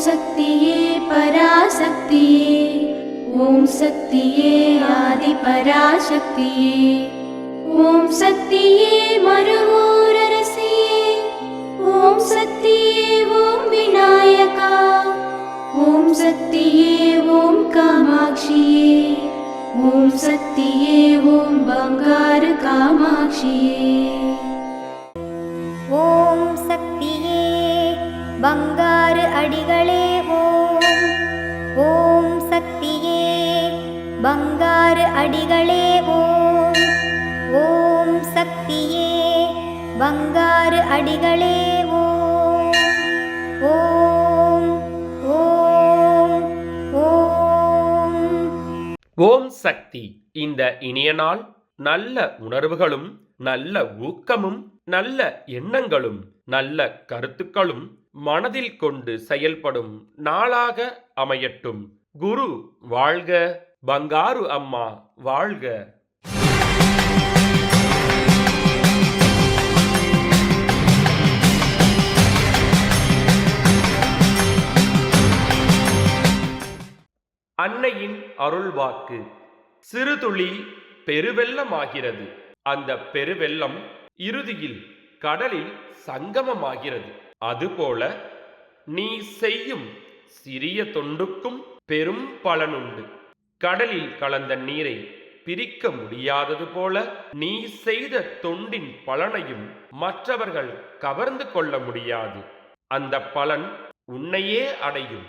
சக்தியே பராசக்தியே, ஓம் சக்தியே ஆதி பராசக்தியே, ஓம் சக்தியே மறுவூரரசியே, ஓம் சக்தியே ஓம் விநாயகா, ஓம் சக்தியே ஓம் காமாட்சியே, ஓம் சக்தியே ஓம் பங்காரு காமாட்சியே. ஓம் சக்தியே பங்காரு அடிகளே ஓம், ஓம் சக்தியே பங்காரு அடிகளே ஓம், ஓம் சக்தியே பங்காரு அடிகளே ஓம், ஓம் ஓம் ஓம். ஓம் சக்தி. இந்த இனிய நாள் நல்ல உணர்வுகளும் நல்ல ஊக்கமும் நல்ல எண்ணங்களும் நல்ல கருத்துக்களும் மனதில் கொண்டு செயல்படும் நாளாக அமையட்டும். குரு வாழ்க, பங்காரு அம்மா வாழ்க. அன்னையின் அருள்வாக்கு. சிறுதுளி பெருவெள்ளமாகிறது. அந்த பெருவெள்ளம் இறுதியில் கடலில் சங்கமமாகிறது. அதுபோல நீ செய்யும் சிறிய தொண்டுக்கும் பெரும் பலனுண்டு. கடலில் கலந்த நீரை பிரிக்க முடியாதது போல நீ செய்த தொண்டின் பலனையும் மற்றவர்கள் கவர்ந்து கொள்ள முடியாது. அந்த பலன் உன்னையே அடையும்.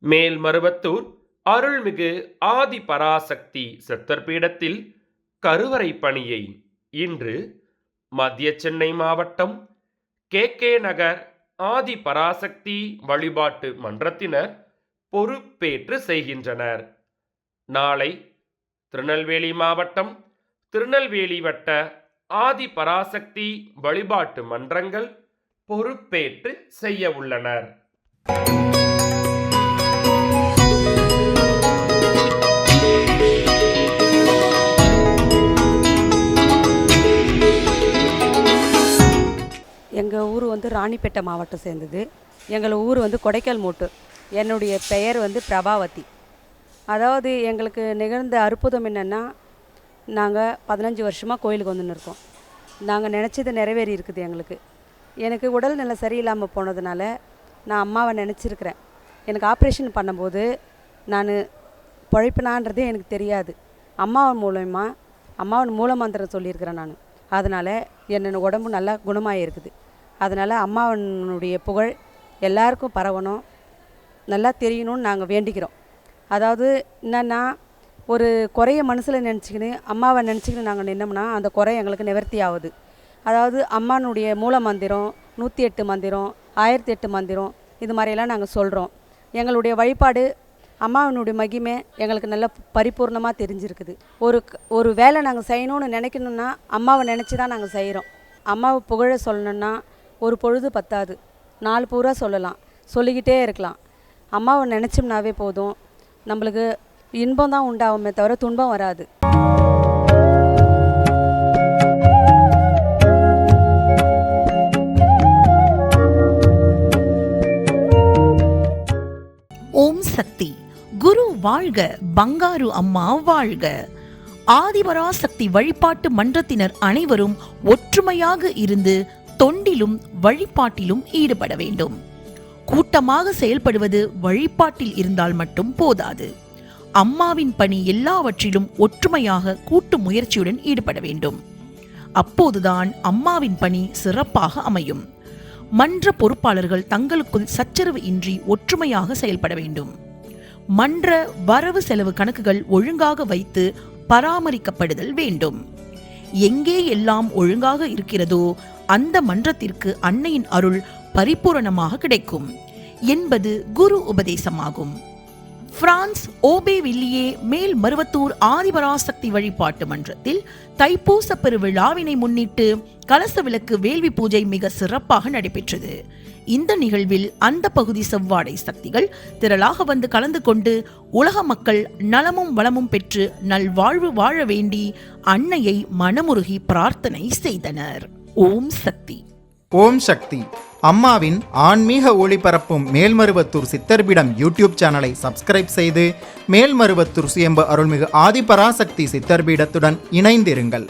மேல்மருவத்தூர் அருள்மிகு ஆதி பராசக்தி சித்தர் பீடத்தில் கருவறை பணியை இன்று மத்திய சென்னை மாவட்டம் KK நகர் ஆதி பராசக்தி வழிபாட்டு மன்றத்தினர் பொறுப்பேற்று செய்கின்றனர். நாளை திருநெல்வேலி மாவட்டம் திருநெல்வேலி வட்ட ஆதி பராசக்தி வழிபாட்டு மன்றங்கள் பொறுப்பேற்று செய்ய உள்ளனர். எங்கள் ஊர் ராணிப்பேட்டை மாவட்டம் சேர்ந்தது. எங்கள் ஊர் கொடைக்கால் மூட்டு. என்னுடைய பெயர் பிரபாவதி. அதாவது எங்களுக்கு நிகழ்ந்த அற்புதம் என்னென்னா, நாங்கள் 15 வருஷமாக கோயிலுக்கு வந்துன்னு இருக்கோம். நாங்கள் நினச்சது நிறைவேறி இருக்குது. எனக்கு உடல்நிலை சரியில்லாமல் போனதுனால நான் அம்மாவை நினச்சிருக்கிறேன். எனக்கு ஆப்ரேஷன் பண்ணும்போது நான் பழைப்பினான்றதே எனக்கு தெரியாது. அம்மாவின் மூலமந்திரம் சொல்லியிருக்கிறேன் நான். அதனால் என்னோட உடம்பு நல்லா குணமாக இருக்குது. அதனால் அம்மாவனுடைய புகழ் எல்லாருக்கும் பரவணும், நல்லா தெரியணும்னு நாங்கள் வேண்டிக்கிறோம். அதாவது என்னென்னா, ஒரு குறைய மனசில் நினச்சிக்கின்னு அம்மாவை நினச்சிக்கின்னு நாங்கள் நின்னோம்னா அந்த குறை எங்களுக்கு நிவர்த்தி ஆகுது. அதாவது அம்மானுடைய மூல மந்திரம், 108 மந்திரம், 1008 மந்திரம், இது மாதிரியெல்லாம் நாங்கள் சொல்கிறோம். எங்களுடைய வழிபாடு அம்மாவினுடைய மகிமை எங்களுக்கு நல்ல பரிபூர்ணமாக தெரிஞ்சிருக்குது. ஒரு வேலை நாங்கள் செய்யணும்னு நினைக்கணுன்னா அம்மாவை நினச்சி தான் நாங்கள் செய்கிறோம். அம்மாவை புகழ சொல்லணுன்னா ஒரு பொழுது பத்தாது, 4 பூரா சொல்லலாம், சொல்லிக்கிட்டே இருக்கலாம். அம்மாவை நினச்சோம்னாவே போதும், நம்மளுக்கு இன்பம் தான் உண்டாகுமே தவிர துன்பம் வராது. ஓம் சக்தி. குரு வாழ்க, பங்காரு அம்மா வாழ்க. ஆதிபராசக்தி வழிபாட்டு மன்றத்தினர் அனைவரும் ஒற்றுமையாக இருந்து தொண்டிலும் வழிபாட்டிலும் ஈடுபட வேண்டும். கூட்டமாக செயல்படுவது வழிபாட்டில் இருந்தால் மட்டும் போதாது. அம்மாவின் பணி எல்லாவற்றிலும் ஒற்றுமையாக கூட்டு முயற்சியுடன் ஈடுபட வேண்டும். அப்போதுதான் அம்மாவின் பணி சிறப்பாக அமையும். மன்ற பொறுப்பாளர்கள் தங்களுக்குள் சச்சரவு இன்றி ஒற்றுமையாக செயல்பட வேண்டும். மன்ற வரவு செலவு கணக்குகள் ஒழுங்காக வைத்து பராமரிக்கப்படுதல் வேண்டும். எங்கே எல்லாம் ஒழுங்காக இருக்கிறதோ அந்த மன்றத்திற்கு அன்னையின் அருள் பரிபூரணமாக கிடைக்கும் என்பது குரு உபதேசமாகும். பிரான்ஸ் ஓபேவில்லியே மேல்மருவத்தூர் ஆதிபராசக்தி வழிபாட்டு மன்றத்தில் தைப்பூச பெருவிழாவினை முன்னிட்டு கலச விளக்கு வேள்வி பூஜை மிக சிறப்பாக நடைபெற்றது. இந்த நிகழ்வில் அந்த பகுதி செவ்வாடை சக்திகள் திரளாக வந்து கலந்து கொண்டு உலக மக்கள் நலமும் வளமும் பெற்று நல்வாழ்வு வாழ வேண்டி அன்னையை மனமுருகி பிரார்த்தனை செய்தனர். ஓம் சக்தி. ஓம் சக்தி. அம்மாவின் ஆன்மீக ஒளிபரப்பும் மேல்மருவத்தூர் சித்தர்பீடம் யூடியூப் சேனலை சப்ஸ்கிரைப் செய்து மேல்மருவத்தூர் சுயம்பு அருள்மிகு ஆதிபராசக்தி சித்தர்பீடத்துடன் இணைந்திருங்கள்.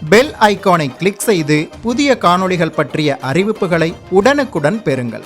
பெல் ஐகானை கிளிக் செய்து புதிய காணொளிகள் பற்றிய அறிவிப்புகளை உடனுக்குடன் பெறுங்கள்.